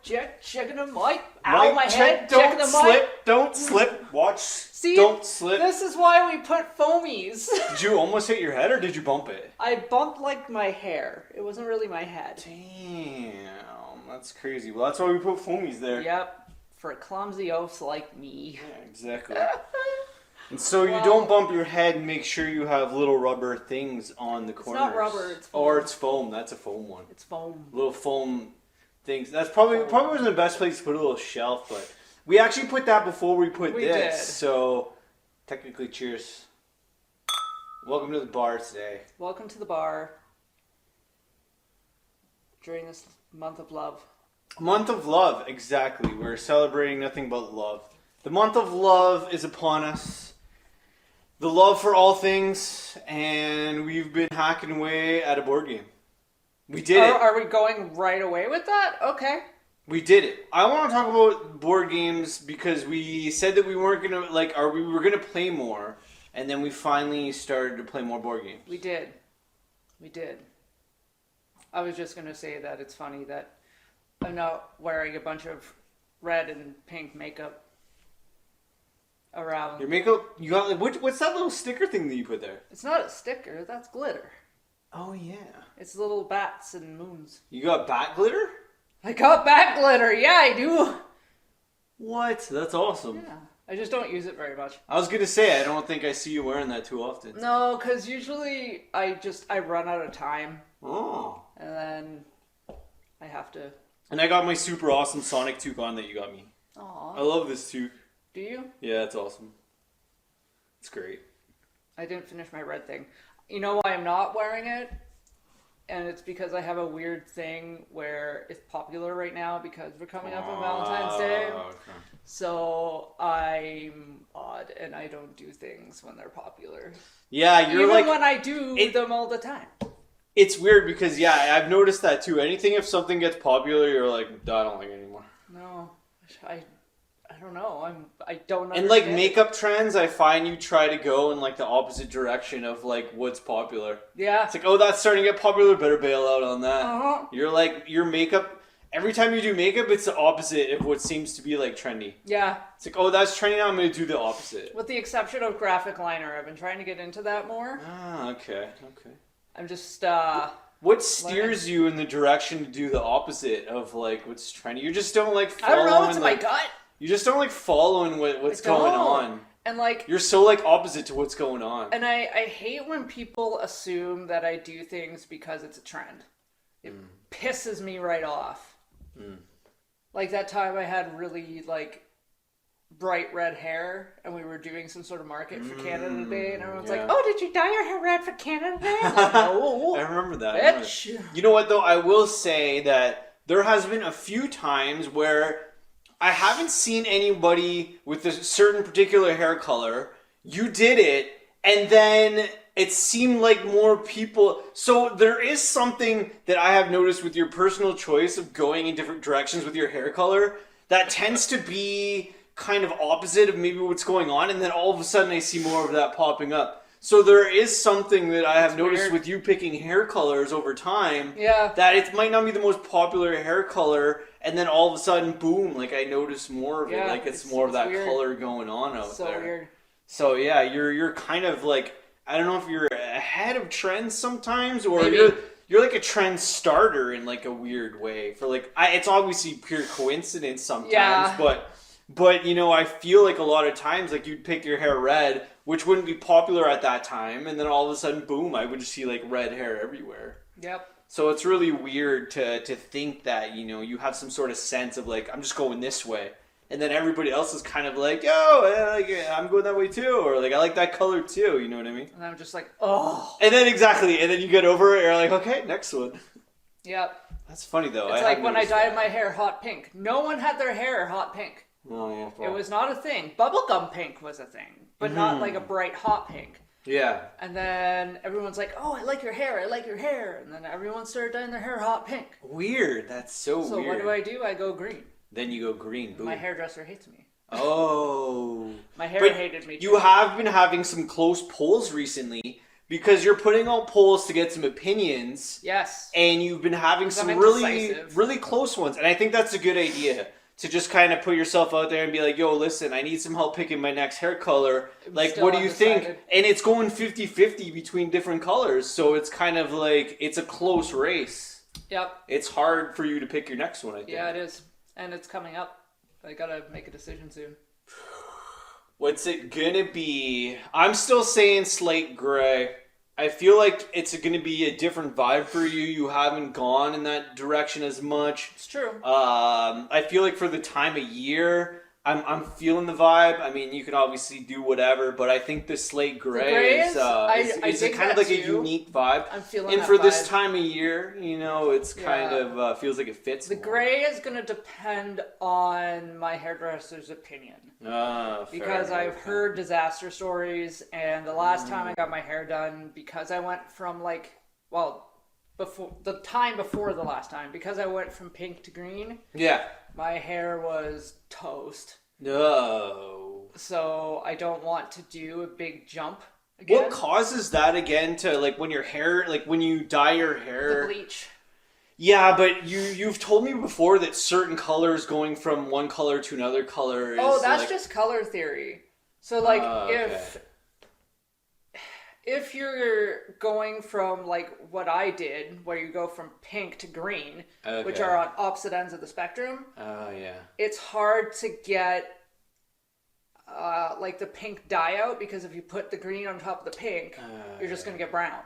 checking the mic. Ow, my head. Checking the mic. Don't slip. Watch. See, don't slip. This is why we put foamies. Did you almost hit your head or did you bump it? I bumped like my hair. It wasn't really my head. Damn, that's crazy. Well, that's why we put foamies there. Yep, for clumsy oafs like me. Yeah, exactly. And so you don't bump your head, make sure you have little rubber things on the corners. It's not rubber, it's foam. Or it's foam. That's a foam one. It's foam. Little foam things. That's probably wasn't the best place to put a little shelf, but we actually put that before we put this. Did. So technically, cheers. Welcome to the bar today. Welcome to the bar during this month of love. Month of love, exactly. We're celebrating nothing but love. The month of love is upon us. The love for all things, and we've been hacking away at a board game. We did it. Are we going right away with that? Okay. We did it. I want to talk about board games because we said that we weren't gonna we were gonna play more, and then we finally started to play more board games. We did. I was just gonna say that it's funny that I'm not wearing a bunch of red and pink makeup around. Your makeup, you got what's that little sticker thing that you put there? It's not a sticker, that's glitter. Oh yeah. It's little bats and moons. You got bat glitter? I got bat glitter, yeah I do. What? That's awesome. Yeah. I just don't use it very much. I was gonna say I don't think I see you wearing that too often. No, because usually I run out of time. Oh. And then I have to. And I got my super awesome Sonic toucan that you got me. Aww. I love this toque. Do you? Yeah, it's awesome. It's great. I didn't finish my red thing. You know why I'm not wearing it? And it's because I have a weird thing where it's popular right now because we're coming up on Valentine's Day. Okay. So I'm odd and I don't do things when they're popular. Yeah, you're even like when I do them all the time. It's weird because I've noticed that too. Anything if something gets popular, you're like, I don't like it anymore. No, I don't know. I don't understand. And like makeup trends, I find you try to go in like the opposite direction of like what's popular. Yeah. It's like, oh, that's starting to get popular. Better bail out on that. Uh-huh. You're like your makeup. Every time you do makeup, it's the opposite of what seems to be like trendy. Yeah. It's like, oh, that's trendy now. I'm going to do the opposite. With the exception of graphic liner, I've been trying to get into that more. Ah, okay. I'm just what steers you in the direction to do the opposite of like what's trendy? You just don't like following. I don't know. It's my gut. You just don't like following what's going on. And like you're so like opposite to what's going on. And I hate when people assume that I do things because it's a trend. It pisses me right off. Like that time I had really like bright red hair and we were doing some sort of market for Canada Day and everyone's like, oh, did you dye your hair red for Canada Day? Like, no. I remember that. Bitch. You know what though? I will say that there has been a few times where I haven't seen anybody with a certain particular hair color. You did it, and then it seemed like more people. So there is something that I have noticed with your personal choice of going in different directions with your hair color that tends to be kind of opposite of maybe what's going on, and then all of a sudden I see more of that popping up. So there is something that I have noticed with you picking hair colors over time. Yeah. That it might not be the most popular hair color, and then all of a sudden, boom, like I notice more of it. Like it's more of that weird color going on out there. So weird. So yeah, you're kind of like, I don't know if you're ahead of trends sometimes, or maybe. You're like a trend starter in like a weird way. For like, it's obviously pure coincidence sometimes, but you know, I feel like a lot of times, like you'd pick your hair red, which wouldn't be popular at that time, and then all of a sudden, boom, I would just see like red hair everywhere. Yep. So it's really weird to think that, you know, you have some sort of sense of like, I'm just going this way. And then everybody else is kind of like, yo, I'm going that way too. Or like, I like that color too. You know what I mean? And I'm just like, oh. And then exactly. And then you get over it. You're like, okay, next one. Yep. That's funny though. It's like when I dyed my hair hot pink. No one had their hair hot pink. Oh, yeah. It was not a thing. Bubblegum pink was a thing. But not like a bright hot pink. Yeah. And then everyone's like, oh, I like your hair. And then everyone started dyeing their hair hot pink. Weird. That's so weird. So what do? I go green. Then you go green. Boom. My hairdresser hates me. Oh. My hair hated me too. You have been having some close pulls recently because you're putting out polls to get some opinions. Yes. And you've been having some really close ones. And I think that's a good idea. To just kind of put yourself out there and be like, yo, listen, I need some help picking my next hair color. Like, what do you think? And it's going 50-50 between different colors. So it's kind of like, it's a close race. Yep. It's hard for you to pick your next one, I think. Yeah, it is. And it's coming up. I gotta make a decision soon. What's it gonna be? I'm still saying slate gray. I feel like it's going to be a different vibe for you. You haven't gone in that direction as much. It's true. I feel like for the time of year, I'm feeling the vibe. I mean, you can obviously do whatever, but I think the slate gray is kind of like a unique vibe. I'm feeling and that for vibe. This time of year, you know, it's kind of feels like it fits. The gray is going to depend on my hairdresser's opinion. Because I've heard disaster stories, and the last time I got my hair done, because I went from before the last time, because I went from pink to green. Yeah. My hair was toast. No. So I don't want to do a big jump again. What causes that again to, like, when your hair, like, when you dye your hair? The bleach. Yeah, but you've told me before that certain colors going from one color to another color is... Oh, that's just color theory. So, like, if you're going from, like, what I did, where you go from pink to green, which are on opposite ends of the spectrum, it's hard to get, like, the pink dye out, because if you put the green on top of the pink, you're just going to get brown.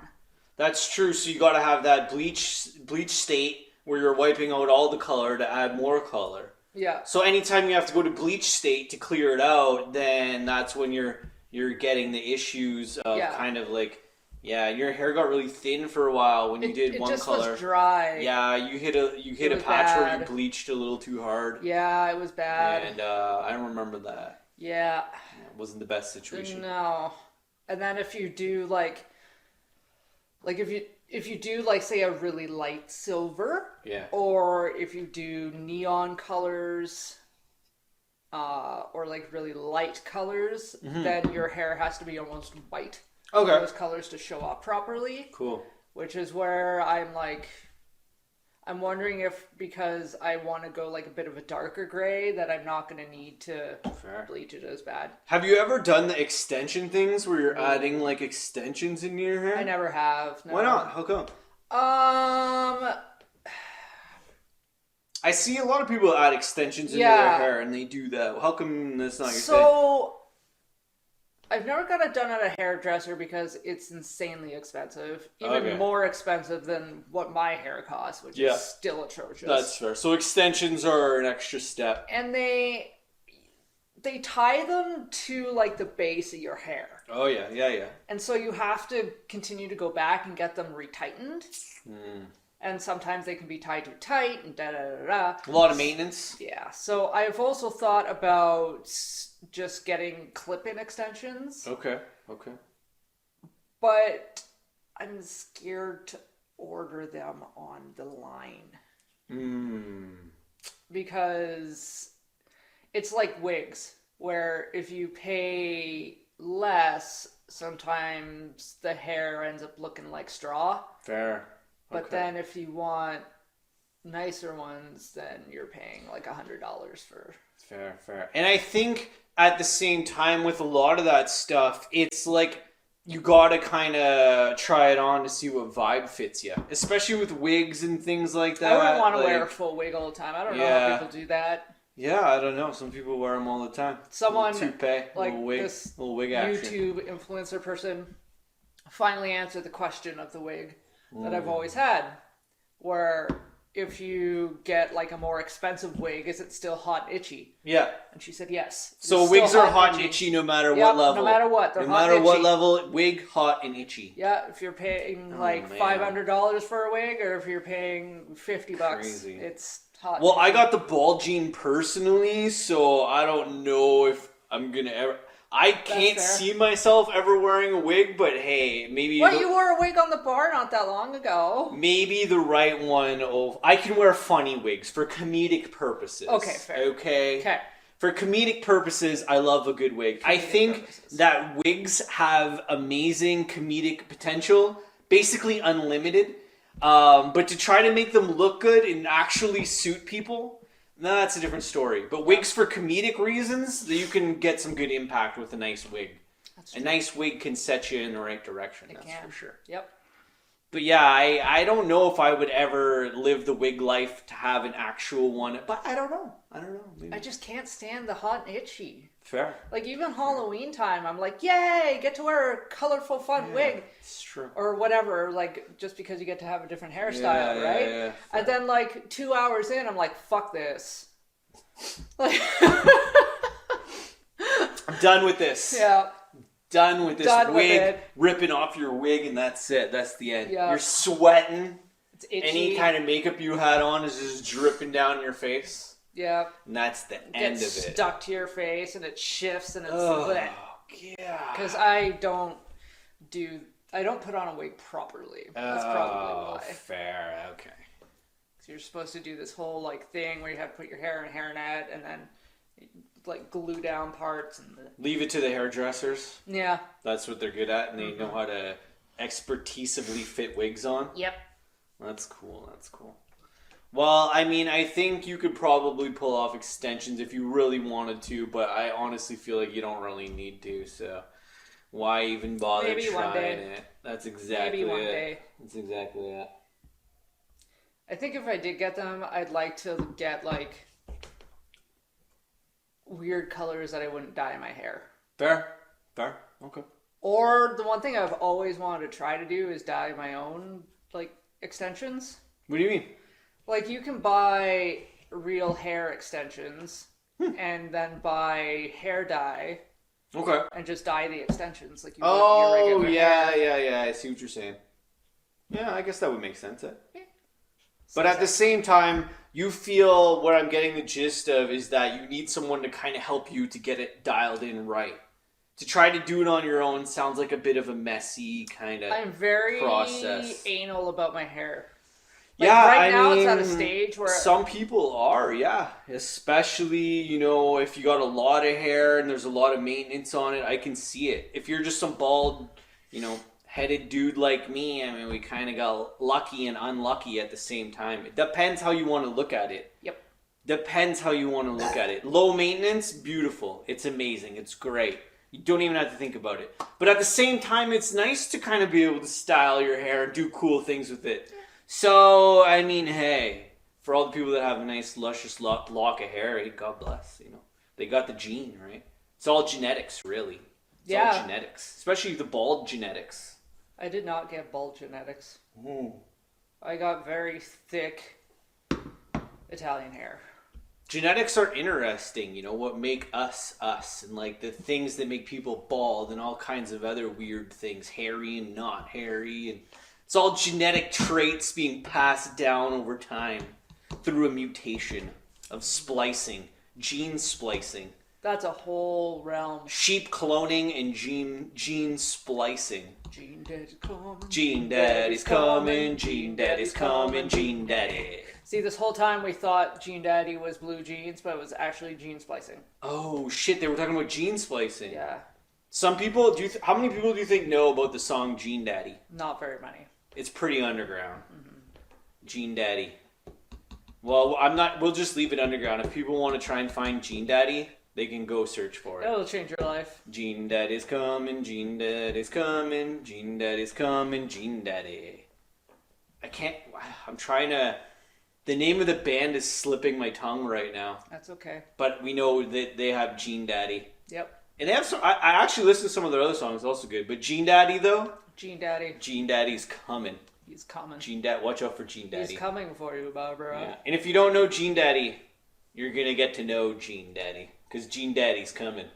That's true, so you gotta have that bleach state where you're wiping out all the color to add more color. Yeah. So anytime you have to go to bleach state to clear it out, then that's when you're getting the issues of kind of like, your hair got really thin for a while when you did one color. It just was dry. Yeah, you hit a patch where you bleached a little too hard. Yeah, it was bad. And I remember that. Yeah. It wasn't the best situation. No. And then if you do like if you do, like, say, a really light silver, or if you do neon colors, or, like, really light colors, then your hair has to be almost white. Okay. For those colors to show up properly. Cool. Which is where I'm wondering if, because I want to go, like, a bit of a darker gray, that I'm not going to need to bleach it as bad. Have you ever done the extension things where you're adding, like, extensions into your hair? I never have. No. Why not? How come? I see a lot of people add extensions into their hair, and they do that. How come that's not your thing? So, I've never got it done at a hairdresser because it's insanely expensive. Even more expensive than what my hair costs, which is still atrocious. That's fair. So extensions are an extra step. And they tie them to, like, the base of your hair. Oh, yeah. And so you have to continue to go back and get them retightened. And sometimes they can be tied too tight and da-da-da-da. A lot of maintenance. Yeah. So I've also thought about just getting clip-in extensions. Okay. But I'm scared to order them on the line. Because it's like wigs, where if you pay less, sometimes the hair ends up looking like straw. Fair. But then if you want nicer ones, then you're paying like $100 for... Fair. And I think at the same time with a lot of that stuff, it's like you gotta kind of try it on to see what vibe fits you. Especially with wigs and things like that. I wouldn't want to wear a full wig all the time. I don't know how people do that. Yeah, I don't know. Some people wear them all the time. Someone, toupee, like little wig action. YouTube influencer person finally answered the question of the wig that I've always had, where if you get like a more expensive wig, is it still hot and itchy? Yeah. And she said yes. So wigs are hot and itchy no matter what level. No matter what. No matter what level, wig hot and itchy. Yeah, if you're paying like $500 for a wig, or if you're paying $50, it's hot. Well, I got the bald gene personally, so I don't know if I'm gonna ever... I can't see myself ever wearing a wig, but hey, maybe... What, you wore a wig on the bar not that long ago. Maybe the right one. I can wear funny wigs for comedic purposes. Okay, fair. Okay? For comedic purposes, I love a good wig. I think that wigs have amazing comedic potential, basically unlimited. But to try to make them look good and actually suit people, that's a different story. But wigs for comedic reasons, you can get some good impact with a nice wig. A nice wig can set you in the right direction, that's for sure. Yep. But yeah, I don't know if I would ever live the wig life to have an actual one. But I don't know. Maybe. I just can't stand the hot and itchy. Fair. Like, even Halloween time, I'm like, yay, get to wear a colorful, fun wig. It's true. Or whatever, like, just because you get to have a different hairstyle, right? Yeah, and then, like, 2 hours in, I'm like, fuck this. Like, I'm done with this. Yeah. Done with this wig, ripping off your wig, and that's it. That's the end. Yeah. You're sweating. It's itchy. Any kind of makeup you had on is just dripping down your face. Yeah. And that's the end of it. Stuck to your face, and it shifts, and it's yeah. Because I don't put on a wig properly. That's probably why. Fair. Okay. So you're supposed to do this whole like thing where you have to put your hair in a hairnet and then like glue down parts and leave it to the hairdressers. Yeah. That's what they're good at, and they know how to expertisively fit wigs on. Yep. That's cool. Well, I mean, I think you could probably pull off extensions if you really wanted to, but I honestly feel like you don't really need to, so why even bother trying it? That's exactly it. Maybe one day. That's exactly it. I think if I did get them, I'd like to get like weird colors that I wouldn't dye my hair. Fair. Okay. Or the one thing I've always wanted to try to do is dye my own like extensions. What do you mean? Like, you can buy real hair extensions and then buy hair dye. Okay. And just dye the extensions like you would your regular hair. Yeah. I see what you're saying. Yeah, I guess that would make sense. Yeah. But at the same time, you feel what I'm getting the gist of is that you need someone to kind of help you to get it dialed in right. To try to do it on your own sounds like a bit of a messy kind of process. I'm very anal about my hair. Like, right now it's at a stage where some people are, especially, if you got a lot of hair and there's a lot of maintenance on it, I can see it. If you're just some bald, headed dude like me, I mean, we kind of got lucky and unlucky at the same time. It depends how you want to look at it. Yep. Depends how you want to look at it. Low maintenance, beautiful. It's amazing. It's great. You don't even have to think about it. But at the same time, it's nice to kind of be able to style your hair and do cool things with it. So, I mean, hey, for all the people that have a nice, luscious lock of hair, hey, God bless, They got the gene, right? It's all genetics, really. It's all genetics. Especially the bald genetics. I did not get bald genetics. Ooh. I got very thick Italian hair. Genetics are interesting, what make us, and like the things that make people bald and all kinds of other weird things, hairy and not hairy, and it's all genetic traits being passed down over time through a mutation of splicing, gene splicing. That's a whole realm. Sheep cloning and gene splicing. Gene Daddy's coming. Gene Daddy's coming. Gene Daddy's coming. Gene Daddy. See, this whole time we thought Gene Daddy was blue jeans, but it was actually gene splicing. Oh shit! They were talking about gene splicing. Yeah. Some people how many people do you think know about the song Gene Daddy? Not very many. It's pretty underground. Mm-hmm. Gene Daddy. Well, we'll just leave it underground. If people want to try and find Gene Daddy, they can go search for it. It'll change your life. Gene Daddy's coming, Gene Daddy's coming, Gene Daddy's coming, Gene Daddy. I'm trying to... The name of the band is slipping my tongue right now. That's okay. But we know that they have Gene Daddy. Yep. And they have some... I actually listened to some of their other songs, also good. But Gene Daddy, though... Gene Daddy. Gene Daddy's coming. He's coming. Watch out for Gene Daddy. He's coming for you, Barbara. Yeah. And if you don't know Gene Daddy, you're going to get to know Gene Daddy. Because Gene Daddy's coming.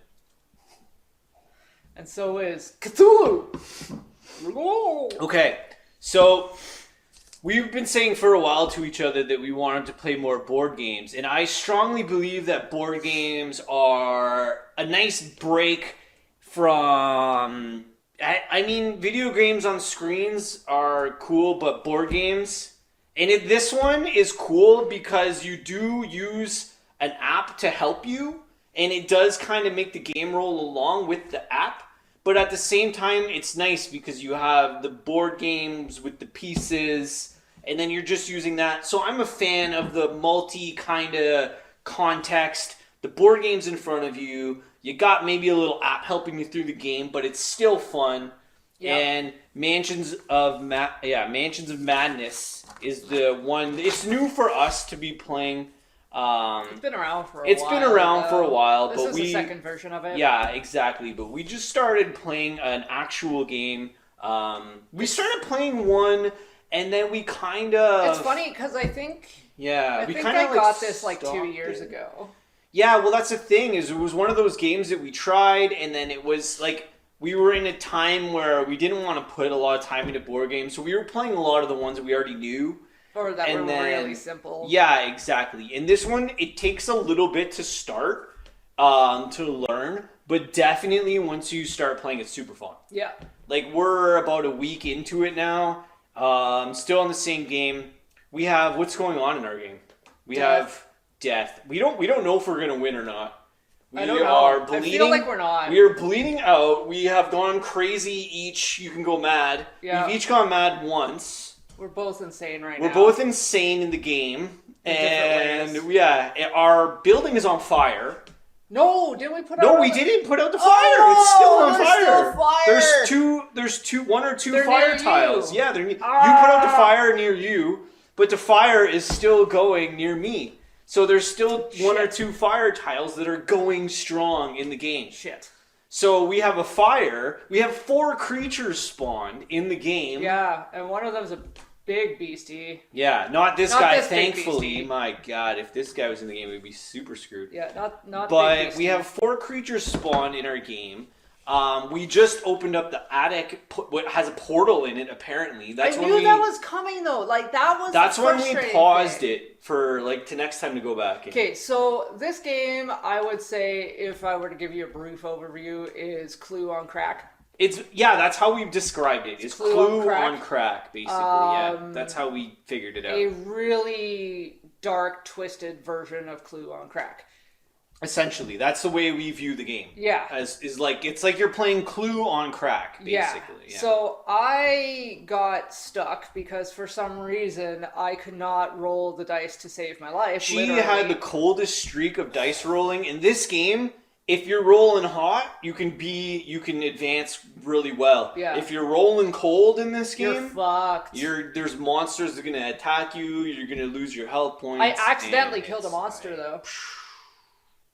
And so is Cthulhu. Okay, so we've been saying for a while to each other that we wanted to play more board games. And I strongly believe that board games are a nice break from... I mean, video games on screens are cool, but board games... And this one is cool because you do use an app to help you. and it does kind of make the game roll along with the app. But at the same time, it's nice because you have the board games with the pieces, and then you're just using that. So I'm a fan of the multi kind of context. The board game's in front of you. You got maybe a little app helping you through the game, but it's still fun. Yep. And Mansions of Madness is the one. It's new for us to be playing. It's been around for a while. It's been around for a while. This is the second version of it. Yeah, exactly. But we just started playing an actual game. We started playing one, and then we kind of... It's funny, because I think... Yeah, I got this like 2 years ago. Yeah, well, that's the thing, is it was one of those games that we tried, and then it was like... We were in a time where we didn't want to put a lot of time into board games, so we were playing a lot of the ones that we already knew. Or that were really simple. Yeah, exactly. And this one, it takes a little bit to start, to learn, but definitely once you start playing, it's super fun. Yeah. Like, we're about a week into it now, still in the same game. We have, what's going on in our game? We have death. We don't know if we're going to win or not. I don't know. I feel like we're not. We are bleeding out. We have gone crazy each. You can go mad. Yeah. We've each gone mad once. We're both insane now. We're both insane in the game. And yeah, our building is on fire. No, didn't we put out? No, we didn't put out the fire. It's still on fire. Still fire. There's one or two fire tiles. Yeah, you put out the fire near you, but the fire is still going near me. So there's still one or two fire tiles that are going strong in the game. Shit. So we have a fire. We have 4 creatures spawned in the game. Yeah, and one of them's a big beastie. Yeah, not this guy, thankfully. My God, if this guy was in the game, we'd be super screwed. Yeah, not But big beastie. We have 4 creatures spawned in our game. We just opened up the attic, what has a portal in it, apparently. I knew that was coming, though. Like, that was That's when we paused it for, like, to next time to go back. Okay, so this game, I would say, if I were to give you a brief overview, is Clue on crack. That's how we've described it. It's Clue on crack, basically. Yeah, that's how we figured it out. A really dark, twisted version of Clue on crack. Essentially, that's the way we view the game. Yeah. It's like you're playing Clue on crack, basically. Yeah. So I got stuck because for some reason I could not roll the dice to save my life. She had the coldest streak of dice rolling. In this game, if you're rolling hot, you can advance really well. Yeah. If you're rolling cold in this game, you're fucked. There's monsters that are gonna attack you, you're gonna lose your health points. I accidentally killed a monster though.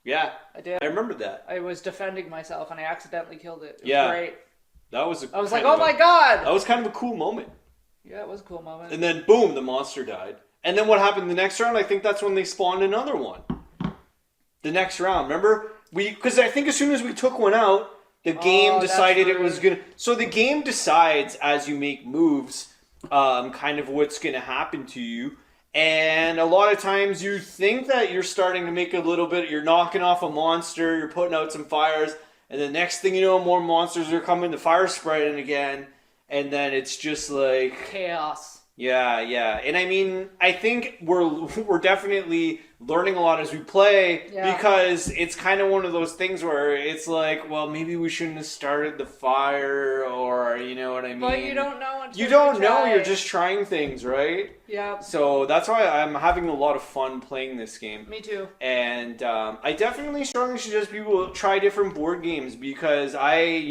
Yeah, I did. I remember that. I was defending myself and I accidentally killed it. It was great. That was I was like, oh my God! That was kind of a cool moment. Yeah, it was a cool moment. And then, boom, the monster died. And then what happened the next round? I think that's when they spawned another one. The next round, remember? Because I think as soon as we took one out, the game decided it was going to... So the game decides, as you make moves, kind of what's going to happen to you. And a lot of times you think that you're starting to make a little bit, you're knocking off a monster, you're putting out some fires, and the next thing you know, more monsters are coming, the fire's spreading again, and then it's just like... chaos. Yeah. And I mean, I think we're definitely learning a lot as we play because it's kind of one of those things where it's like, well, maybe we shouldn't have started the fire, or you know what I mean? But you don't know until you don't know. You're just trying things, right? Yeah. So that's why I'm having a lot of fun playing this game. Me too. And I definitely strongly suggest people try different board games because I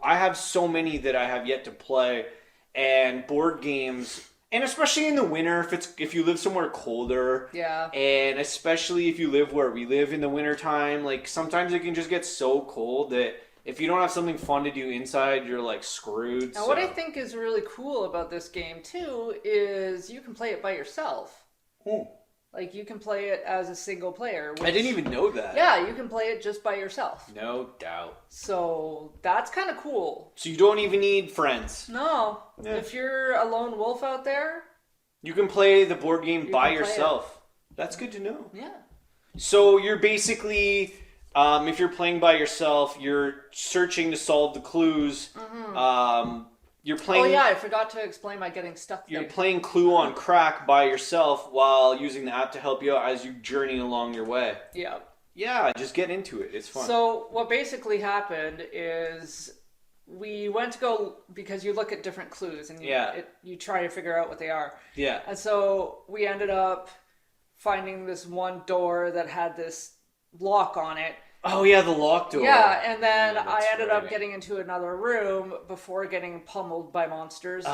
have so many that I have yet to play, and board games. And especially in the winter, if you live somewhere colder, and especially if you live where we live in the wintertime, like sometimes it can just get so cold that if you don't have something fun to do inside, you're like screwed. Now, what I think is really cool about this game too is you can play it by yourself. Like you can play it as a single player. I didn't even know that. Yeah, you can play it just by yourself. No doubt. So that's kind of cool. So you don't even need friends. No. Yeah. If you're a lone wolf out there, you can play the board game by yourself. That's good to know. Yeah. So you're basically, if you're playing by yourself, you're searching to solve the clues. Mm-hmm. You're playing. Oh yeah, I forgot to explain my getting stuck there. You're playing Clue on crack by yourself while using the app to help you out as you journey along your way. Yeah. Yeah, just get into it. It's fun. So what basically happened is we went to go, because you look at different clues and you try to figure out what they are. Yeah. And so we ended up finding this one door that had this lock on it. Oh yeah, the lock door. Yeah, and then I ended up getting into another room before getting pummeled by monsters.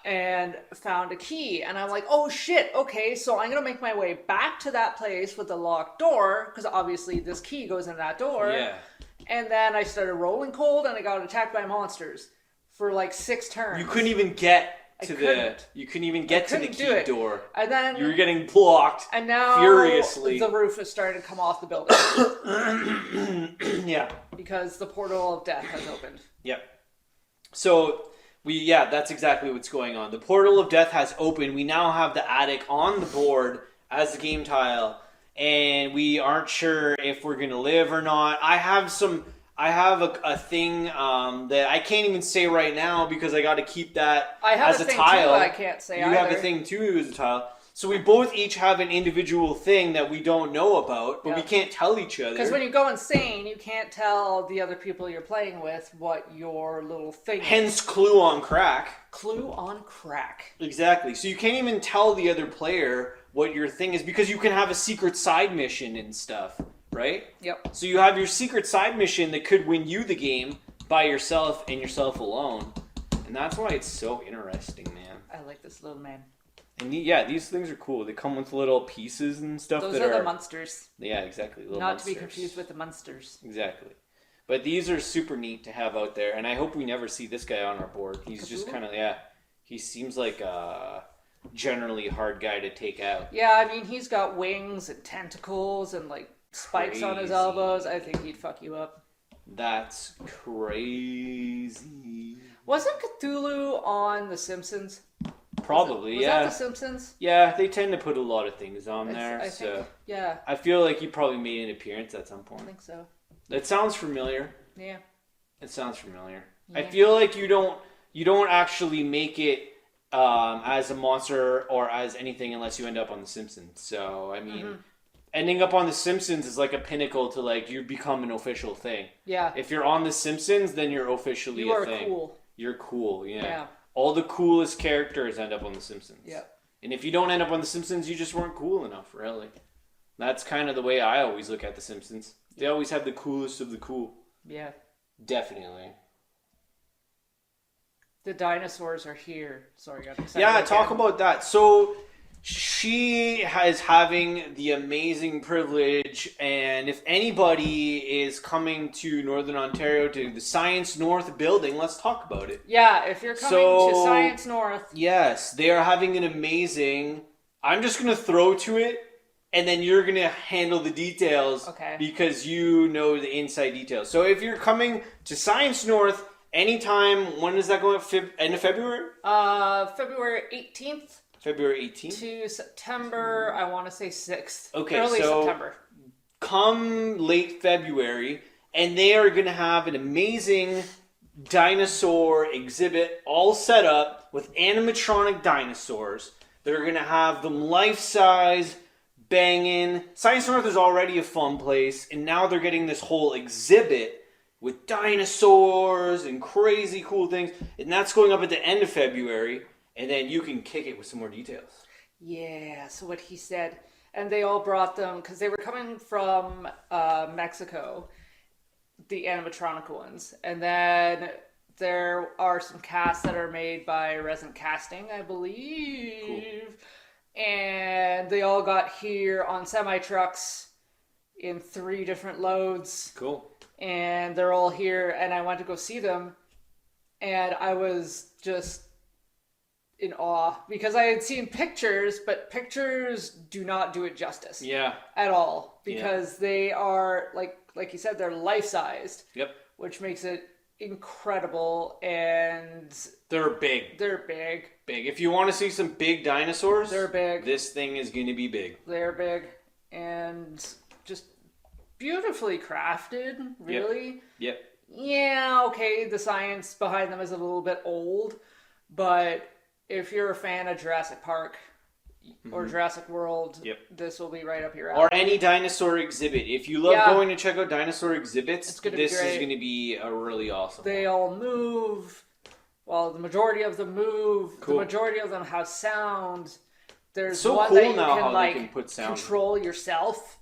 And found a key, and I'm like, oh shit, okay, so I'm gonna make my way back to that place with the locked door, because obviously this key goes in that door. Yeah. And then I started rolling cold, and I got attacked by monsters for like 6 turns. You couldn't even get to the key door. And then you were getting blocked. And now furiously. The roof is starting to come off the building. Yeah. Because the portal of death has opened. Yep. So that's exactly what's going on. The portal of death has opened. We now have the attic on the board as the game tile, and we aren't sure if we're gonna live or not. I have a thing that I can't even say right now because I got to keep that as a tile. I can't say you either. have a thing too as a tile. So we both each have an individual thing that we don't know about, but we can't tell each other. Because when you go insane, you can't tell the other people you're playing with what your little thing is. Hence clue on crack. Clue on crack. Exactly. So you can't even tell the other player what your thing is because you can have a secret side mission and stuff, right? Yep. So you have your secret side mission that could win you the game by yourself and yourself alone. And that's why it's so interesting, man. I like this little man. And these things are cool. They come with little pieces and stuff. Those are the monsters. Yeah, exactly. Not to be confused with the monsters. Exactly. But these are super neat to have out there, and I hope we never see this guy on our board. He's just kind of, he seems like a generally hard guy to take out. Yeah, I mean, he's got wings and tentacles and, like, spikes on his elbows. I think he'd fuck you up. That's crazy. Wasn't Cthulhu on The Simpsons? Probably, was that The Simpsons? Yeah, they tend to put a lot of things on there. I think, yeah. I feel like he probably made an appearance at some point. I think so. That sounds familiar. Yeah. It sounds familiar. Yeah. I feel like you don't actually make it as a monster or as anything unless you end up on The Simpsons. So, I mean, ending up on The Simpsons is like a pinnacle to, like, you become an official thing. Yeah. If you're on The Simpsons, then you're officially a thing. You are cool. You're cool, Yeah. All the coolest characters end up on The Simpsons. Yeah. And if you don't end up on The Simpsons, you just weren't cool enough, really. That's kind of the way I always look at The Simpsons. They always have the coolest of the cool. Yeah. Definitely. The dinosaurs are here. Sorry, I got excited. Yeah, talk about that. So she is having the amazing privilege, and if anybody is coming to Northern Ontario to the Science North building, let's talk about it. Yeah, if you're coming to Science North. Yes, they are having an amazing... I'm just going to throw to it, and then you're going to handle the details. Okay. Because you know the inside details. So if you're coming to Science North anytime, when is that going? End of February? February 18th. February 18th? To September, I want to say 6th. Okay, early September. Come late February, and they are going to have an amazing dinosaur exhibit all set up with animatronic dinosaurs. They're going to have them life-size, banging. Science North is already a fun place, and now they're getting this whole exhibit with dinosaurs and crazy cool things. And that's going up at the end of February. And then you can kick it with some more details. Yeah, so what he said. And they all brought them, because they were coming from Mexico, the animatronic ones. And then there are some casts that are made by Resin Casting, I believe. Cool. And they all got here on semi-trucks in 3 different loads. Cool. And they're all here, and I went to go see them. And I was just... in awe, because I had seen pictures, but pictures do not do it justice. Yeah. At all. Because they are, like you said, they're life-sized. Yep. Which makes it incredible, and... They're big. They're big. Big. If you want to see some big dinosaurs... They're big. This thing is going to be big. They're big. And just beautifully crafted, really. Yep. Yeah, okay, the science behind them is a little bit old, but... if you're a fan of Jurassic Park, or Jurassic World, Yep. this will be right up your Or alley. any dinosaur exhibit. If you love going to check out dinosaur exhibits, It's gonna this be great. is going to be a really awesome They one. all move. Well, the majority of them move. Cool. The majority of them have sound. There's It's so one cool that you now can how they like can put sound. control yourself.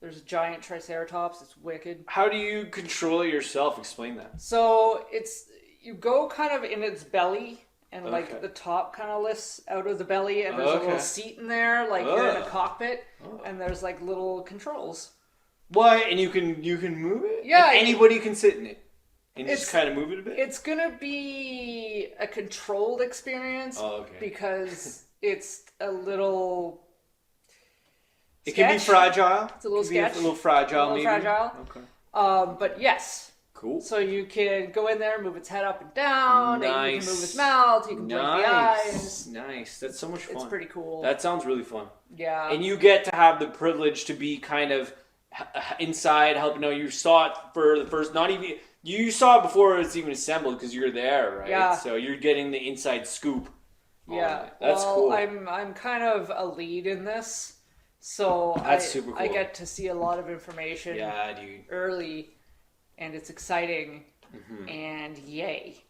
There's a giant Triceratops. It's wicked. How do you control it yourself? Explain that. So you go kind of in its belly, and Okay. like the top kind of lifts out of the belly, and there's a little seat in there, like you're in a cockpit, and there's like little controls. What? And you can move it? Yeah. And anybody can sit in it. And It's- just kind of move it a bit? It's gonna be a controlled experience because it's a little. It can be sketch. fragile. It's a little It can be sketch. a little fragile, A little maybe. fragile. Okay. But yes. Cool. So you can go in there, move its head up and down, and you can move its mouth, you can blink the eyes. Nice. That's so much fun. It's pretty cool. That sounds really fun. Yeah. And you get to have the privilege to be kind of inside helping out. You saw it for the first, not even, you saw it before it's even assembled because you're there, right? Yeah. So you're getting the inside scoop. Yeah. That's well, cool. I'm kind of a lead in this, so That's super cool. I get to see a lot of information Yeah, dude. early, and it's exciting, Mm-hmm. and yay.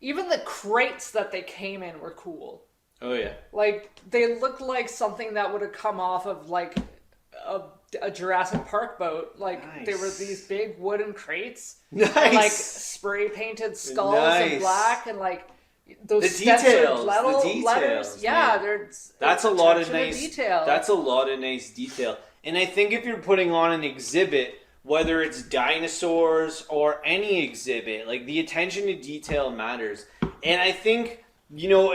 Even the crates that they came in were cool. Oh, yeah. Like, they looked like something that would have come off of, like, a Jurassic Park boat. Like, they were Nice. these big wooden crates. Nice. And, like, spray-painted skulls in black, and, like, those The stenciled details, letters. the details, Yeah, man. it's That's a a lot of attention to nice detail. That's a lot of nice detail. And I think if you're putting on an exhibit, whether it's dinosaurs or any exhibit, like the attention to detail matters. And I think,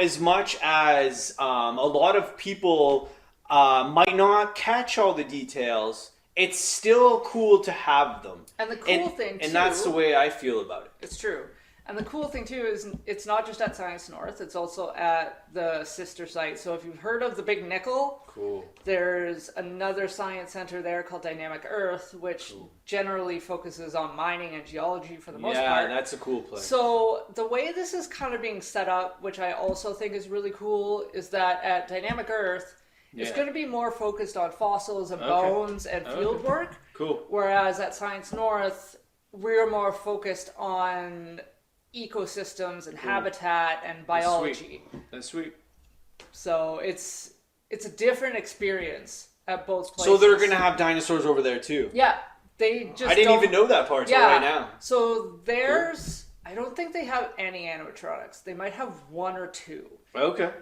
as much as a lot of people might not catch all the details, it's still cool to have them. And the cool thing, too... And that's the way I feel about it. It's true. And the cool thing, too, is it's not just at Science North. It's also at the sister site. So if you've heard of the Big Nickel, Cool. there's another science center there called Dynamic Earth, which generally focuses on mining and geology for the most part. Yeah, that's a cool place. So the way this is kind of being set up, which I also think is really cool, is that at Dynamic Earth, it's going to be more focused on fossils and bones and field work. Cool. Whereas at Science North, we're more focused on ecosystems and habitat and biology. That's sweet. So it's a different experience at both places. So they're going to have dinosaurs over there too. Yeah. They just I didn't even know that part till right now. So there's I don't think they have any animatronics. They might have one or two. Okay.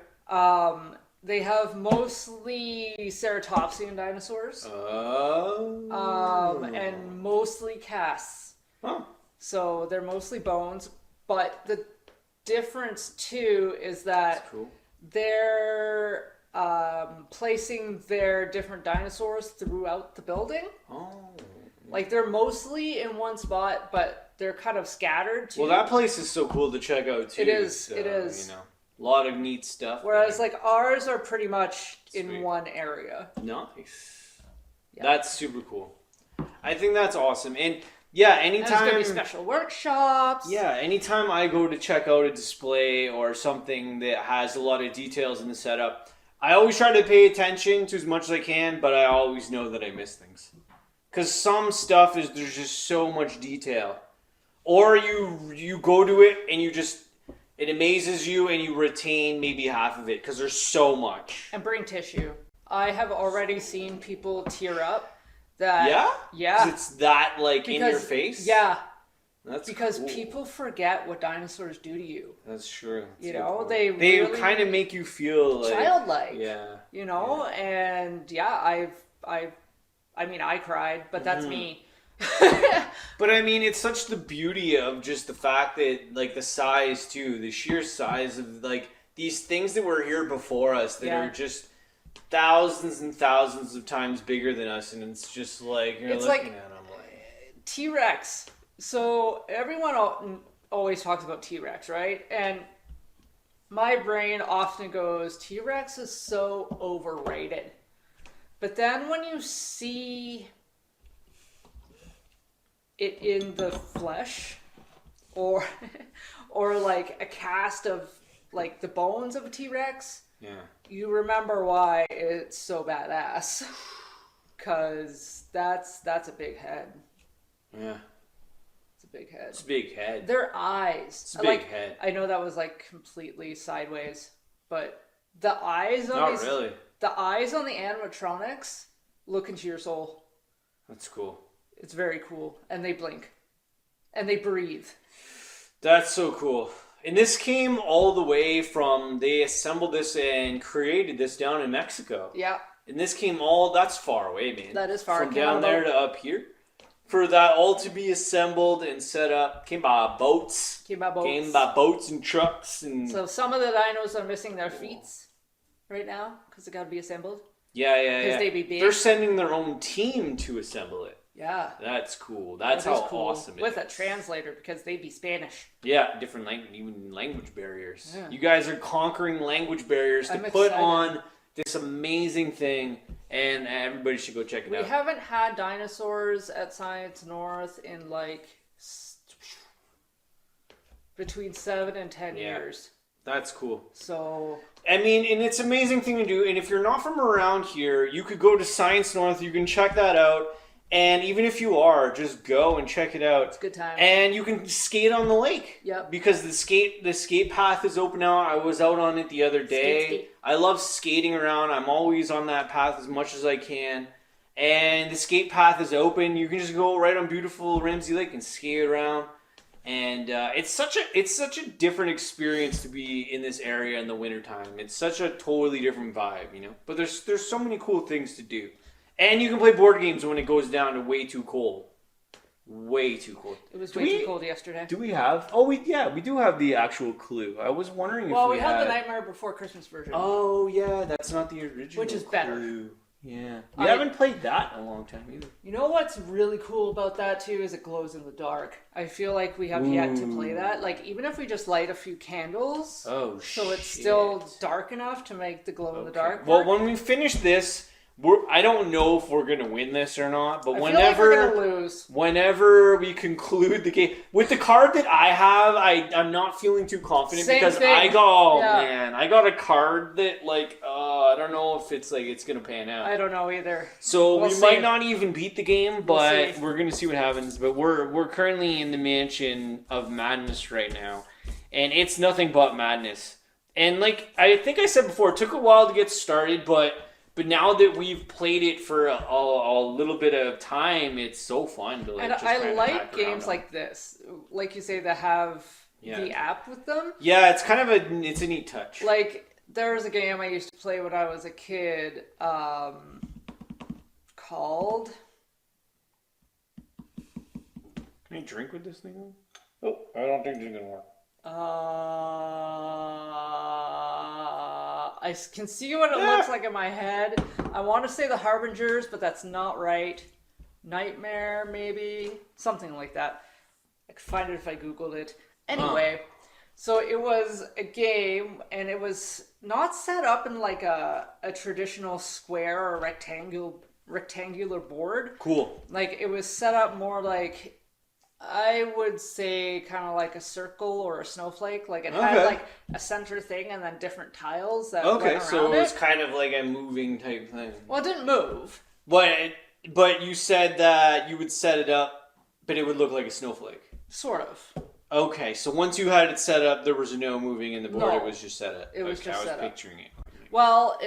They have mostly ceratopsian dinosaurs. Oh. And mostly casts. Huh. So they're mostly bones. But the difference too is that That's cool. they're placing their different dinosaurs throughout the building. Oh. Like they're mostly in one spot, but they're kind of scattered too. Well, that place is so cool to check out too. It is, So, it is. A lot of neat stuff. Whereas there. like ours are pretty much Sweet. in one area. Nice. Yeah. That's super cool. I think that's awesome. And yeah, And anytime. there's gonna be special workshops. Yeah, anytime I go to check out a display or something that has a lot of details in the setup, I always try to pay attention to as much as I can, but I always know that I miss things. Because some stuff there's just so much detail. Or you go to it and it amazes you and you retain maybe half of it because there's so much. And bring tissue. I have already seen people tear up. That Yeah? yeah. 'Cause it's that in your face? Yeah. That's Because cool. people forget what dinosaurs do to you. That's true. That's You a good know, point. they They really kind of make you feel like childlike. Yeah. You know, and yeah, I mean, I cried, but that's me. But I mean, it's such the beauty of just the fact that the size too, the sheer size of these things that were here before us that are just thousands and thousands of times bigger than us, and it's just you're It's looking like at them T-Rex. So everyone always talks about T-Rex, right? And my brain often goes, T-Rex is so overrated. But then when you see it in the flesh, or like a cast of the bones of a T-Rex, Yeah. You remember why it's so badass. Because that's a big head. Yeah. It's a big head. It's a big head. Their eyes. It's a big head. I know that was like completely sideways, but the eyes on Not really. The eyes on the animatronics look into your soul. That's cool. It's very cool. And they blink. And they breathe. That's so cool. And this came all the way from, they assembled this and created this down in Mexico. Yeah. And this came that's far away, man. That is far. From down there to up here. For that all to be assembled and set up, came by boats. Came by boats and trucks. And so some of the dinos are missing their feet right now because they got to be assembled. Yeah. Because they be big. They're sending their own team to assemble it. Yeah. That's cool. That's how awesome it is. With a translator because they be Spanish. Yeah, different even language barriers. Yeah. You guys are conquering language barriers to put on this amazing thing, and everybody should go check it out. We haven't had dinosaurs at Science North in like between 7 and 10 years. That's cool. So I mean, and it's an amazing thing to do. And if you're not from around here, you could go to Science North. You can check that out. And even if you are, just go and check it out. It's a good time. And you can skate on the lake. Yep. Because the skate path is open now. I was out on it the other day. Skate. I love skating around. I'm always on that path as much as I can. And the skate path is open. You can just go right on beautiful Ramsey Lake and skate around. And it's such a different experience to be in this area in the wintertime. It's such a totally different vibe, you know. But there's so many cool things to do. And you can play board games when it goes down to way too cold. Way too cold. It was way too cold yesterday. Do we have? Oh, we do have the actual Clue. I was wondering if we had... Well, we have the Nightmare Before Christmas version. Oh, yeah, that's not the original Which is Clue. better. Yeah. We haven't played that in a long time either. You know what's really cool about that, too, is it glows in the dark. I feel like we have yet to play that. Like, even if we just light a few candles... Oh, so it's still dark enough to make the glow in the dark Well, work. when we finish this... I don't know if we're going to win this or not, but I feel like we're gonna lose. Whenever we conclude the game, with the card that I have, I'm not feeling too confident because I got a card that I don't know if it's going to pan out. I don't know either. So we might not even beat the game, but we're going to see what happens. But we're currently in the Mansion of Madness right now, and it's nothing but madness. And like I think I said before, it took a while to get started, but now that we've played it for a little bit of time, it's so fun to and I like games like this, like you say, that have the app with them. Yeah, it's kind of a neat touch. Like there was a game I used to play when I was a kid, called. Can I drink with this thing on? Oh, I don't think it's gonna work. I can see what it looks like in my head. I want to say the Harbingers, but that's not right. Nightmare, maybe? Something like that. I could find it if I Googled it. Anyway, so it was a game, and it was not set up in like a traditional square or rectangular board. Cool. Like, it was set up more like... I would say kind of like a circle or a snowflake. Like it had like a center thing and then different tiles that went around it. So it was kind of like a moving type thing. Well, it didn't move. But you said that you would set it up, but it would look like a snowflake. Sort of. Okay, so once you had it set up, there was no moving in the board. No, it was just set up. It was just set up. I was picturing it. Well,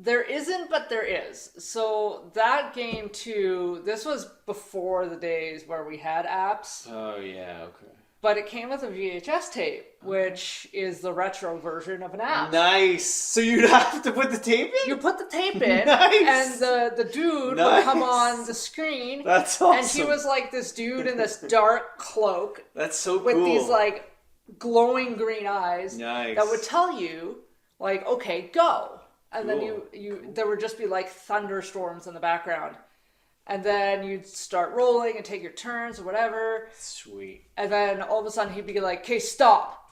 there isn't, but there is. So that game too, this was before the days where we had apps. Oh yeah, okay. But it came with a VHS tape, which is the retro version of an app. Nice. So you'd have to put the tape in? You put the tape in, nice. and the dude would come on the screen. That's awesome. And he was like this dude in this dark cloak. That's so cool. With these like glowing green eyes. Nice. That would tell you, like, okay, go. And then there would just be like thunderstorms in the background. And then you'd start rolling and take your turns or whatever. Sweet. And then all of a sudden he'd be like, okay, stop.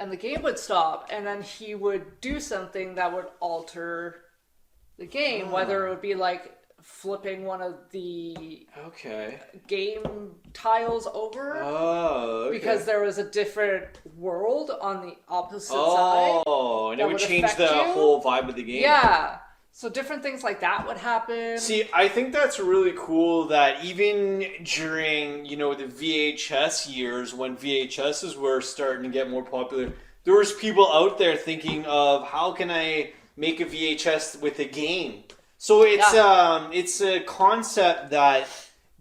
And the game would stop. And then he would do something that would alter the game. Whether it would be like flipping one of the Okay. game tiles over. Oh, okay. Because there was a different world on the opposite side. Oh, and it would change affect the you. whole vibe of the game. Yeah. So different things like that would happen. See, I think that's really cool that even during, the VHS years, when VHSs were starting to get more popular, there was people out there thinking of how can I make a VHS with a game. So it's a concept that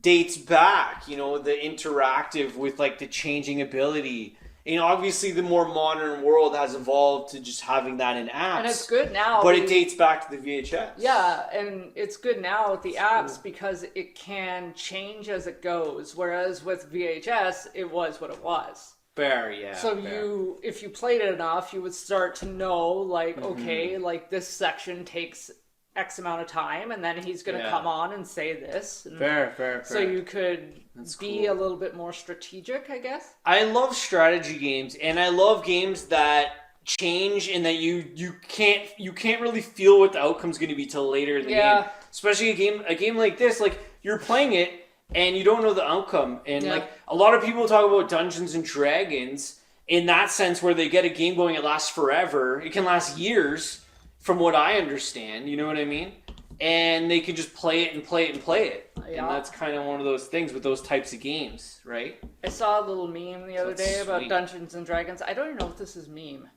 dates back, the interactive with like the changing ability. And obviously the more modern world has evolved to just having that in apps. And it's good now. But it dates back to the VHS. Yeah, and it's good now with the apps because it can change as it goes. Whereas with VHS, it was what it was. Fair, yeah. So if you played it enough, you would start to know, like, okay, like this section takes X amount of time, and then he's going to come on and say this. And Fair. so you could be cool. a little bit more strategic, I guess. I love strategy games, and I love games that change and that you can't really feel what the outcome's going to be till later in the game. Especially a game like this, like you're playing it and you don't know the outcome. And like a lot of people talk about Dungeons and Dragons in that sense, where they get a game going, it lasts forever. It can last years. From what I understand, you know what I mean? And they can just play it and play it and play it. Yeah. And that's kind of one of those things with those types of games, right? I saw a little meme the other day about Dungeons and Dragons. I don't even know if this is meme.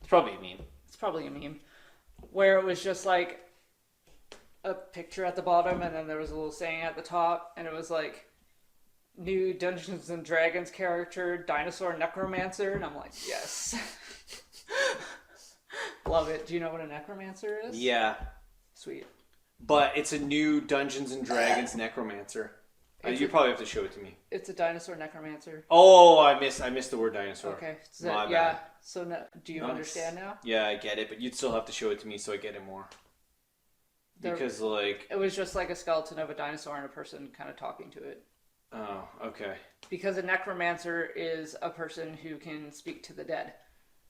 It's probably a meme. It's probably a meme. Where it was just like a picture at the bottom and then there was a little saying at the top. And it was like, new Dungeons and Dragons character, Dinosaur Necromancer. And I'm like, yes. Love it. Do you know what a necromancer is? Yeah. Sweet. But it's a new Dungeons and Dragons necromancer. You probably have to show it to me. It's a dinosaur necromancer. Oh, I missed the word dinosaur. Okay. So My bad. So do you understand now? Yeah, I get it, but you'd still have to show it to me so I get it more. Because like it was just like a skeleton of a dinosaur and a person kind of talking to it. Oh, okay. Because a necromancer is a person who can speak to the dead.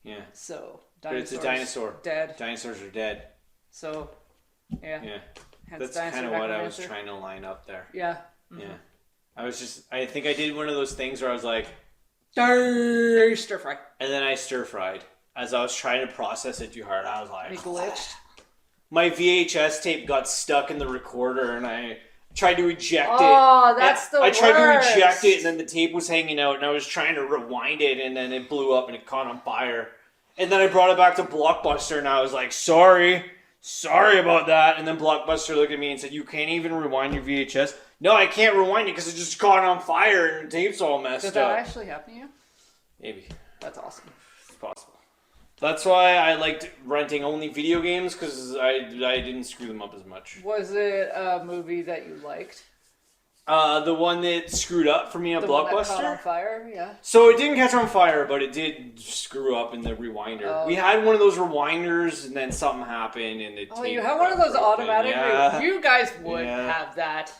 Yeah. So but it's a dinosaur. Dead. Dinosaurs are dead. So, yeah. Yeah. Hence that's kind of what I was trying to line up there. Yeah. Mm-hmm. Yeah. I think I did one of those things where I was like, stir fry. And then I stir fried. As I was trying to process it too hard, I was like, it glitched. My VHS tape got stuck in the recorder and I tried to eject it. Oh, that's the worst. I tried to eject it and then the tape was hanging out and I was trying to rewind it and then it blew up and it caught on fire. And then I brought it back to Blockbuster and I was like, sorry about that. And then Blockbuster looked at me and said, you can't even rewind your VHS? No, I can't rewind it because it just caught on fire and the tape's all messed up. Did that actually happen to you? Maybe. That's awesome. It's possible. That's why I liked renting only video games because I didn't screw them up as much. Was it a movie that you liked? The one that screwed up for me on Blockbuster? One that caught on fire, yeah. So it didn't catch on fire, but it did screw up in the rewinder. Oh. We had one of those rewinders, and then something happened, and the tape you have one of those broken. automatic. You guys would have that.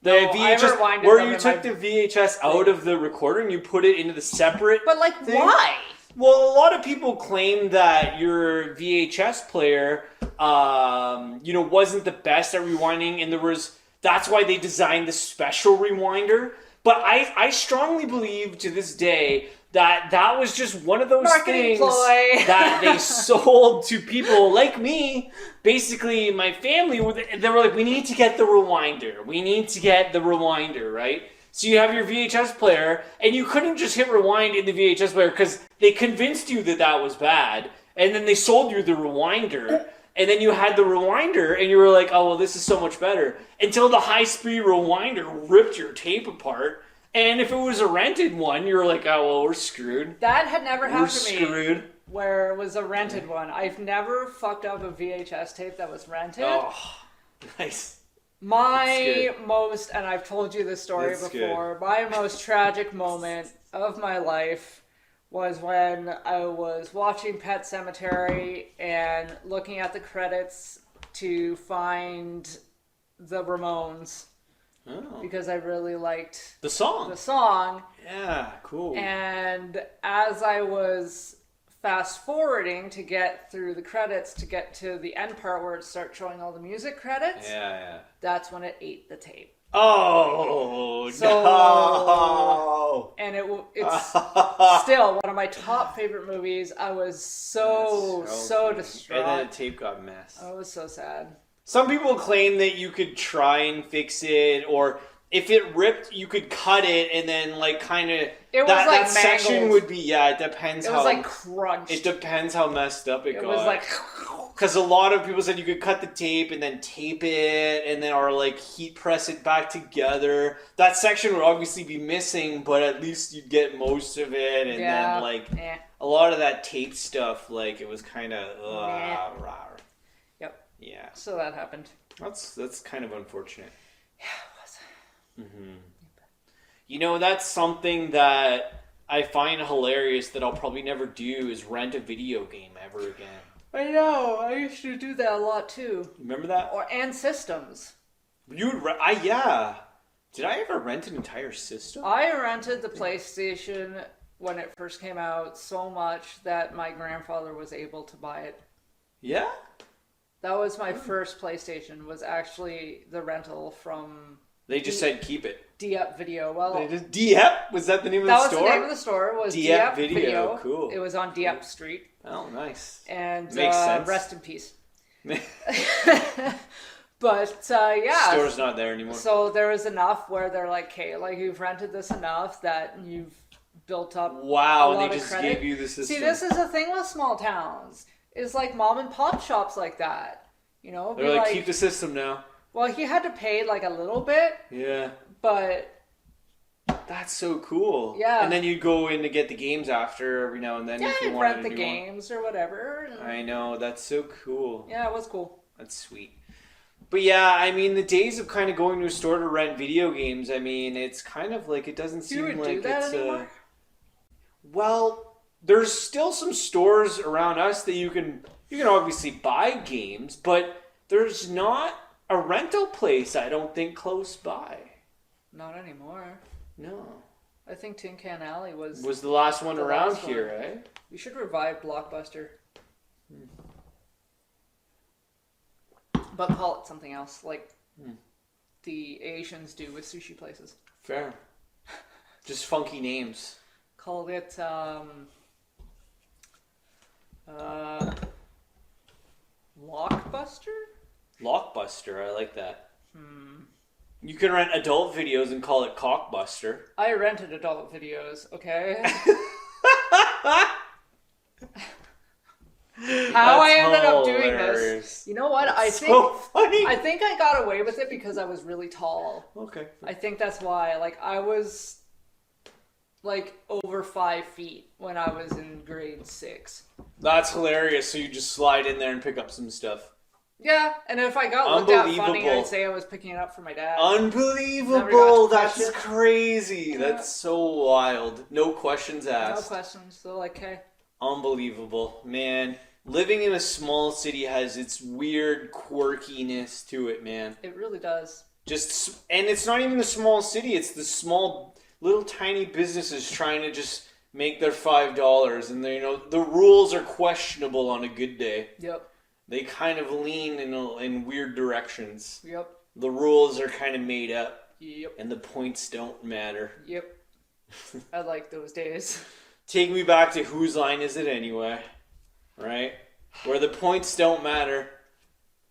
The VHS, where you took the VHS out of the recorder and you put it into the separate. But like, thing. Why? Well, a lot of people claim that your VHS player, wasn't the best at rewinding, and that's why they designed the special rewinder. But I strongly believe to this day that was just one of those marketing things ploy. that they sold to people like me. Basically, my family, they were like, we need to get the rewinder. We need to get the rewinder, right? So you have your VHS player, and you couldn't just hit rewind in the VHS player because they convinced you that was bad, and then they sold you the rewinder. And then you had the rewinder, and you were like, oh, well, this is so much better. Until the high-speed rewinder ripped your tape apart. And if it was a rented one, you were like, oh, well, we're screwed. That had never happened to me. We're screwed. Where it was a rented one. I've never fucked up a VHS tape that was rented. Oh, nice. My most, and I've told you this story before, my most tragic moment of my life was when I was watching Pet Sematary and looking at the credits to find the Ramones. Oh. Because I really liked the song. The song. Yeah, cool. And as I was fast forwarding to get through the credits to get to the end part where it starts showing all the music credits. Yeah. That's when it ate the tape. Oh, So, no. And it's still one of my top favorite movies. I was so distraught. And then the tape got messed. I was so sad. Some people claim that you could try and fix it, or if it ripped, you could cut it and then like kind of that section would be it depends. It was like crunched. It depends how messed up it got. It was like because a lot of people said you could cut the tape and then tape it and then or like heat press it back together. That section would obviously be missing, but at least you'd get most of it. And then like a lot of that tape stuff, like it was kind of Yep. Yeah. So that happened. That's kind of unfortunate. Yeah, it was. Mm-hmm. You know, that's something that I find hilarious that I'll probably never do is rent a video game ever again. I know. I used to do that a lot too. Remember that? And systems. You would Did I ever rent an entire system? I rented the PlayStation when it first came out so much that my grandfather was able to buy it. Yeah? That was my first PlayStation, was actually the rental from... They just said keep it. Diep Video. Well, Diep? Was that the name of the store? That was the name of the store. Was Diep Video. Cool. It was on Diep Street. Oh, nice. And makes sense. Rest in peace. But yeah, store's not there anymore. So there was enough where they're like, "Okay, like you've rented this enough that you've built up." Wow, a lot and they of just credit. gave you the system. See, this is the thing with small towns. It's like mom and pop shops like that. You know, they're like, keep the system now. Well, he had to pay like a little bit. Yeah. But that's so cool. Yeah. And then you go in to get the games after every now and then if you wanted rent the games or whatever. I know, that's so cool. Yeah, it was cool. That's sweet. But yeah, I mean, the days of kind of going to a store to rent video games, I mean, it's kind of like, it doesn't seem like it's anymore? Well, there's still some stores around us that you can obviously buy games, but there's not a rental place, I don't think, close by. Not anymore. No. I think Tin Can Alley was the last one around here, right? We should revive Blockbuster. But call it something else, like the Asians do with sushi places. Fair. Just funky names. Call it, Lockbuster? Lockbuster, I like that. You can rent adult videos and call it Cockbuster. I rented adult videos, okay? How I ended up doing this. You know what? That's so funny. I think I got away with it because I was really tall. Okay. I think that's why. Like, I was like over 5 feet when I was in grade 6. That's hilarious. So you just slide in there and pick up some stuff. Yeah, and if I got looked at funny, I'd say I was picking it up for my dad. Unbelievable! That's crazy. Yeah. That's so wild. No questions asked. No questions. So like, hey. Unbelievable, man. Living in a small city has its weird quirkiness to it, man. It really does. And it's not even the small city. It's the small, little, tiny businesses trying to just make their $5, and the rules are questionable on a good day. Yep. They kind of lean in weird directions. Yep. The rules are kind of made up. Yep. And the points don't matter. Yep. I like those days. Take me back to Whose Line Is It Anyway? Right? Where the points don't matter.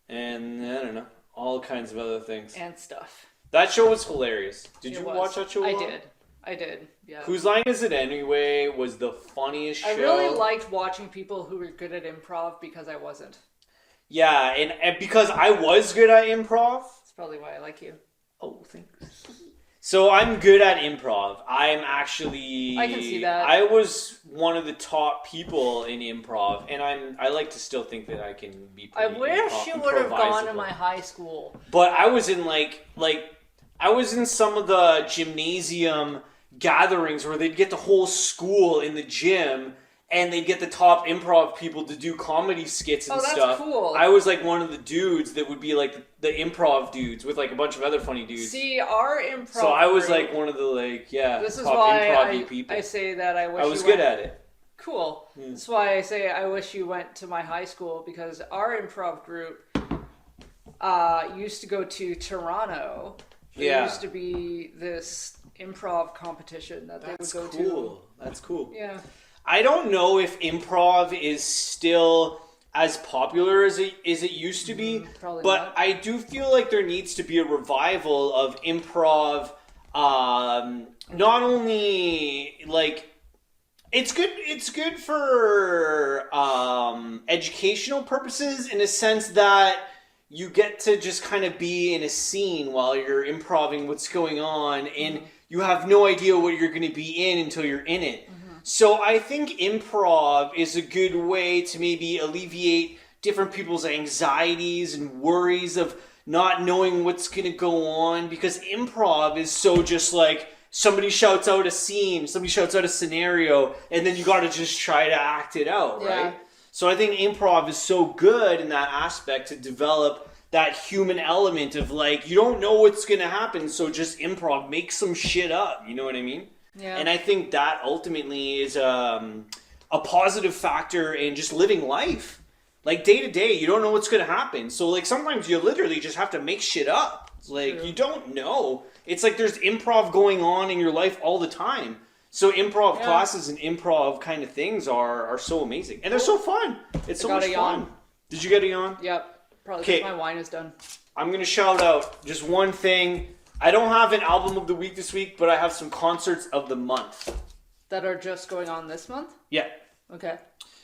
And, I don't know, all kinds of other things. And stuff. That show was hilarious. Did you watch that show? I did. Yeah. Whose Line Is It Anyway was the funniest show. I really liked watching people who were good at improv because I wasn't. Yeah, and because I was good at improv. That's probably why I like you. Oh, thanks. So I'm good at improv. I can see that. I was one of the top people in improv, and I like to still think that I can be pretty I wish you would have gone to my high school. But I was in I was in some of the gymnasium gatherings where they'd get the whole school in the gym, and they'd get the top improv people to do comedy skits and stuff. That's cool. I was like one of the dudes that would be like the improv dudes with like a bunch of other funny dudes. See, our improv. So I was like one of the this top is why improv people. I say that I wish I was good at it. Cool. That's why I say I wish you went to my high school, because our improv group used to go to Toronto. There used to be this improv competition that they would go to. That's cool. Yeah. I don't know if improv is still as popular as it used to be, Probably but not. I do feel like there needs to be a revival of improv. Not only like it's good for educational purposes, in a sense that you get to just kind of be in a scene while you're improving what's going on, and you have no idea what you're going to be in until you're in it. So I think improv is a good way to maybe alleviate different people's anxieties and worries of not knowing what's going to go on, because improv is so just like somebody shouts out a scene, somebody shouts out a scenario, and then you got to just try to act it out, right? Yeah. So I think improv is so good in that aspect to develop that human element of like, you don't know what's going to happen, so just improv, make some shit up, you know what I mean? Yeah. And I think that ultimately is a positive factor in just living life. Like day to day, you don't know what's going to happen. So like sometimes you literally just have to make shit up. It's like you don't know. It's like there's improv going on in your life all the time. So improv classes and improv kind of things are so amazing. And they're so fun. It's so much fun. Did you get a yawn? Yep. Probably because my wine is done. I'm going to shout out just one thing. I don't have an album of the week this week, but I have some concerts of the month. That are just going on this month? Yeah. Okay.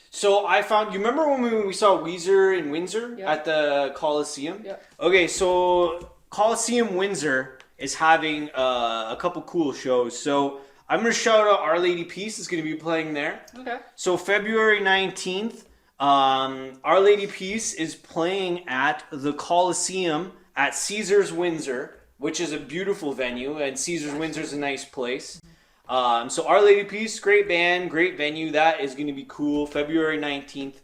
So I found, you remember when we saw Weezer in Windsor at the Coliseum? Yeah. Okay, so Coliseum Windsor is having a couple cool shows. So I'm going to shout out Our Lady Peace is going to be playing there. Okay. So February 19th, Our Lady Peace is playing at the Coliseum at Caesars Windsor, which is a beautiful venue, and Caesars Windsor is a nice place. So Our Lady Peace, great band, great venue. That is going to be cool. February 19th.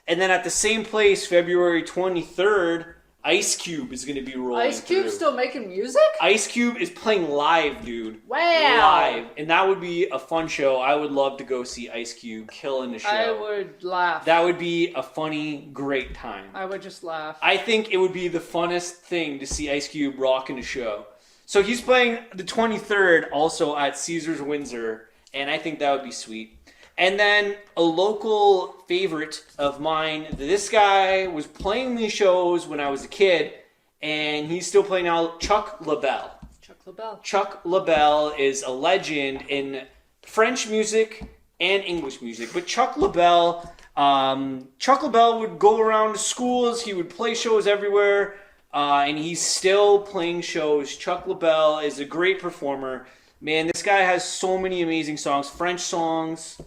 And then at the same place, February 23rd, Ice Cube is going to be rolling Ice Cube through. still making music? Ice Cube is playing live, dude. Wow. Live. And that would be a fun show. I would love to go see Ice Cube killing the show. I would laugh. That would be a funny, great time. I would just laugh. I think it would be the funnest thing to see Ice Cube rocking a show. So he's playing the 23rd also at Caesars Windsor, and I think that would be sweet. And then a local favorite of mine, this guy was playing these shows when I was a kid, and he's still playing now, Chuck LaBelle. Chuck LaBelle. Chuck LaBelle is a legend in French music and English music. But Chuck LaBelle would go around to schools, he would play shows everywhere, and he's still playing shows. Chuck LaBelle is a great performer. Man, this guy has so many amazing songs, French songs,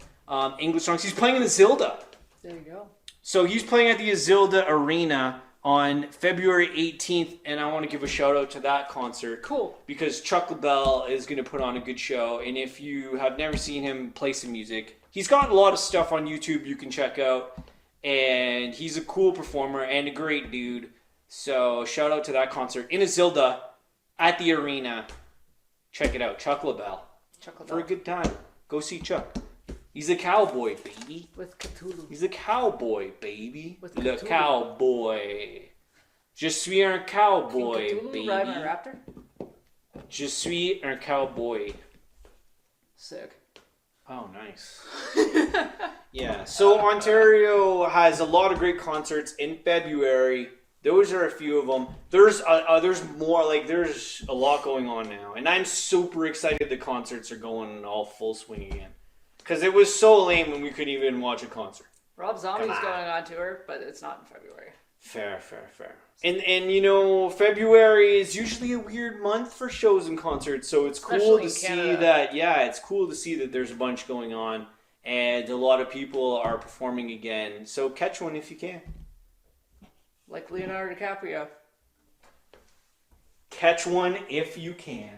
English songs. He's playing in Azilda. There you go. So he's playing at the Azilda Arena on February 18th, and I want to give a shout out to that concert. Cool. Because Chuck LaBelle is going to put on a good show, and if you have never seen him play some music, he's got a lot of stuff on YouTube you can check out, and he's a cool performer and a great dude. So shout out to that concert in Azilda at the arena. Check it out, Chuck LaBelle. Chuck LaBelle. For a good time. Go see Chuck. He's a cowboy, baby. With Cthulhu. He's a cowboy, baby. With Le Cthulhu. cowboy. Je suis un cowboy, Can Cthulhu baby. ride my raptor? Je suis un cowboy. Sick. Oh, nice. Yeah, so Ontario has a lot of great concerts in February. Those are a few of them. There's more, like there's a lot going on now. And I'm super excited the concerts are going all full swing again. Because it was so lame when we couldn't even watch a concert. Rob Zombie's going on tour, but it's not in February. Fair. And you know, February is usually a weird month for shows and concerts, so it's cool to see that, it's cool to see that there's a bunch going on, and a lot of people are performing again, so catch one if you can. Like Leonardo DiCaprio. Catch one if you can.